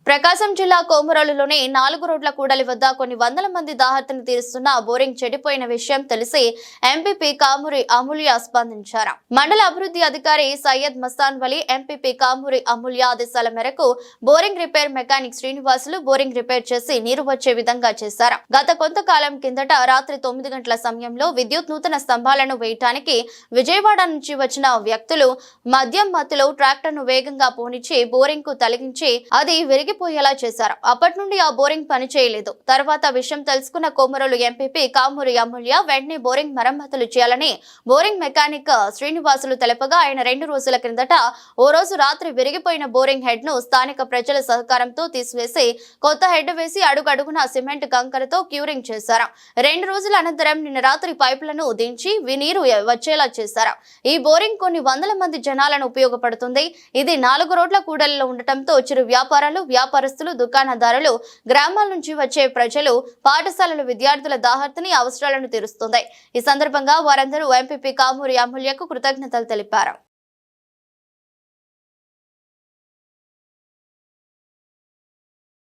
ప్రకాశం జిల్లా కోమరోలులోని 4 రోడ్ల కూడలి వద్ద కొన్ని వందల మంది దాహర్తిని తీరుస్తున్న బోరింగ్ చెడిపోయిన విషయం తెలిసి ఎంపీపీ కామూరి అమూల్య స్పందించారు. మండల అభివృద్ధి అధికారి సయ్యద్ మస్తాన్ వలి ఎంపీపీ కామూరి అమూల్య ఆదేశాల మేరకు boring repair mechanic Srinivasulu boring repair చేసి నీరు వచ్చే విధంగా చేశారు. గత కొంతకాలం కిందట రాత్రి 9 గంటల సమయంలో విద్యుత్ నూతన స్తంభాలను వేయటానికి విజయవాడ నుంచి వచ్చిన వ్యక్తులు మద్యం మత్తులో ట్రాక్టర్ను వేగంగా పోనిచ్చి బోరింగ్ కు తొలగించి అది విరిగిపోయేలా చేశారు. అప్పటి నుండి ఆ బోరింగ్ పని చేయలేదు. తర్వాత విషయం తెలుసుకున్న కోమరోలు ఎంపీపీ కామూరి అమూల్య వెంటనే బోరింగ్ మరమ్మతులు చేయాలని బోరింగ్ మెకానిక్ శ్రీనివాసులు తెలపగా ఆయన 2 రోజుల క్రిందట ఓ రోజు రాత్రి విరిగిపోయిన బోరింగ్ హెడ్ ను స్థానిక ప్రజల సహకారంతో తీసివేసి కొత్త హెడ్ వేసి అడుగడుగున సిమెంట్ కంకరతో క్యూరింగ్ చేశారు. 2 రోజుల అనంతరం నిన్న రాత్రి పైపులను దించి నీరు వచ్చేలా చేశారు. ఈ బోరింగ్ కొన్ని వందల మంది జనాలను ఉపయోగపడుతుంది. ఇది 4 రోడ్ల కూడలిలో ఉండటంతో చిరు వ్యాపారస్తులు, దుకాణదారులు, గ్రామాల నుంచి వచ్చే ప్రజలు, పాఠశాలల విద్యార్థుల దాహర్తిని అవసరాలను తీరుస్తుంది. ఈ సందర్భంగా వారందరూ ఎంపీపీ కామూరి అమూల్యకు కృతజ్ఞతలు తెలిపారు.